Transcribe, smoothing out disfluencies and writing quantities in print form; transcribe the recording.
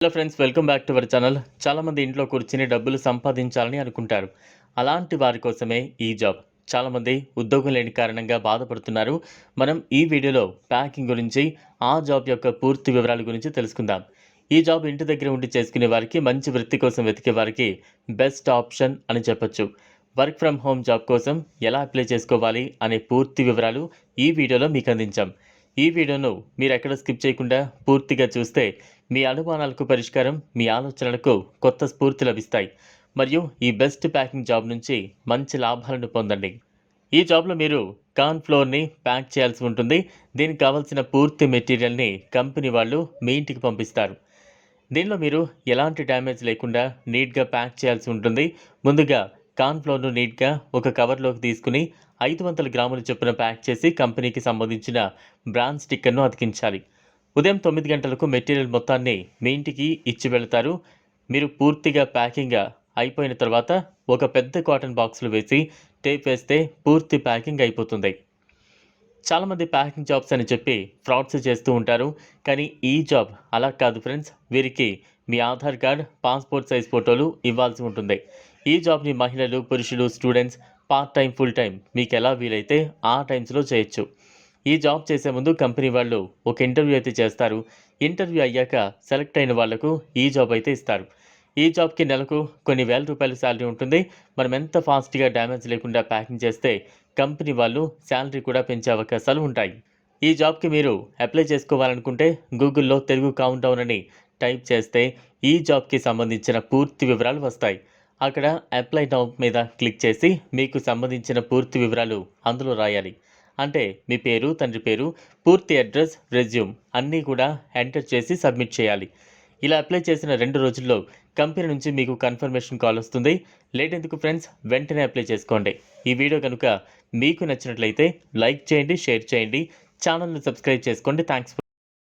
Hello friends, welcome back to our channel. చాలామంది ఇంట్లో కూర్చుని డబ్బులు సంపాదించాలని అనుకుంటారు. అలాంటి వారి కోసమే ఈ జాబ్. చాలామంది ఉద్యోగం లేని కారణంగా బాధపడుతున్నారు. మనం ఈ వీడియోలో ప్యాకింగ్ గురించి, ఆ జాబ్ యొక్క పూర్తి వివరాల గురించి తెలుసుకుందాం. ఈ జాబ్ ఇంటి దగ్గర ఉండి చేసుకునే వారికి, మంచి వృత్తి కోసం వెతికే వారికి బెస్ట్ ఆప్షన్ అని చెప్పొచ్చు. వర్క్ ఫ్రమ్ హోమ్ జాబ్ కోసం ఎలా అప్లై చేసుకోవాలి అనే పూర్తి వివరాలు ఈ వీడియోలో మీకు అందించాం. ఈ వీడియోను మీరు ఎక్కడ స్కిప్ చేయకుండా పూర్తిగా చూస్తే మీ అనుమానాలకు పరిష్కారం, మీ ఆలోచనలకు కొత్త స్ఫూర్తి లభిస్తాయి. మరియు ఈ బెస్ట్ ప్యాకింగ్ జాబ్ నుంచి మంచి లాభాలను పొందండి. ఈ జాబ్లో మీరు కార్న్ ఫ్లోర్ని ప్యాక్ చేయాల్సి ఉంటుంది. దీనికి కావాల్సిన పూర్తి మెటీరియల్ని కంపెనీ వాళ్ళు మీ ఇంటికి పంపిస్తారు. దీనిలో మీరు ఎలాంటి డ్యామేజ్ లేకుండా నీట్గా ప్యాక్ చేయాల్సి ఉంటుంది. ముందుగా కార్న్ ఫ్లోర్ను నీట్గా ఒక కవర్లోకి తీసుకుని 500 గ్రాముల చొప్పున ప్యాక్ చేసి కంపెనీకి సంబంధించిన బ్రాండ్ స్టిక్కర్ను అతికించాలి. ఉదయం 9 గంటలకు మెటీరియల్ మొత్తాన్ని మీ ఇంటికి ఇచ్చి వెళతారు. మీరు పూర్తిగా ప్యాకింగ్ అయిపోయిన తర్వాత ఒక పెద్ద కాటన్ బాక్స్లో వేసి టేప్ వేస్తే పూర్తి ప్యాకింగ్ అయిపోతుంది. చాలామంది ప్యాకింగ్ జాబ్స్ అని చెప్పి ఫ్రాడ్స్ చేస్తూ ఉంటారు. కానీ ఈ జాబ్ అలా కాదు ఫ్రెండ్స్. వీరికి మీ ఆధార్ కార్డ్, పాస్పోర్ట్ సైజ్ ఫోటోలు ఇవ్వాల్సి ఉంటుంది. ఈ జాబ్ని మహిళలు, పురుషులు, students, part time, full time మీకు ఎలా వీలైతే ఆ టైమ్స్లో చేయొచ్చు. ఈ జాబ్ చేసే ముందు కంపెనీ వాళ్ళు ఒక ఇంటర్వ్యూ అయితే చేస్తారు. ఇంటర్వ్యూ అయ్యాక సెలెక్ట్ అయిన వాళ్లకు ఈ జాబ్ అయితే ఇస్తారు. ఈ జాబ్కి నెలకు కొన్ని వేల రూపాయల శాలరీ ఉంటుంది. మనం ఎంత ఫాస్ట్గా డ్యామేజ్ లేకుండా ప్యాకింగ్ చేస్తే కంపెనీ వాళ్ళు శాలరీ కూడా పెంచే అవకాశాలు ఉంటాయి. ఈ జాబ్కి మీరు అప్లై చేసుకోవాలనుకుంటే గూగుల్లో తెలుగు కౌంట్ డౌన్ అని టైప్ చేస్తే ఈ జాబ్కి సంబంధించిన పూర్తి వివరాలు వస్తాయి. అక్కడ అప్లై నౌ మీద క్లిక్ చేసి మీకు సంబంధించిన పూర్తి వివరాలు అందులో రాయాలి. అంటే మీ పేరు, తండ్రి పేరు, పూర్తి అడ్రస్, రెజ్యూమ్ అన్నీ కూడా ఎంటర్ చేసి సబ్మిట్ చేయాలి. ఇలా అప్లై చేసిన 2 రోజుల్లో కంపెనీ నుంచి మీకు కన్ఫర్మేషన్ కాల్ వస్తుంది. లేట్ ఎందుకు ఫ్రెండ్స్, వెంటనే అప్లై చేసుకోండి. ఈ వీడియో కనుక మీకు నచ్చినట్లయితే లైక్ చేయండి, షేర్ చేయండి, ఛానల్ని సబ్స్క్రైబ్ చేసుకోండి. Thanks for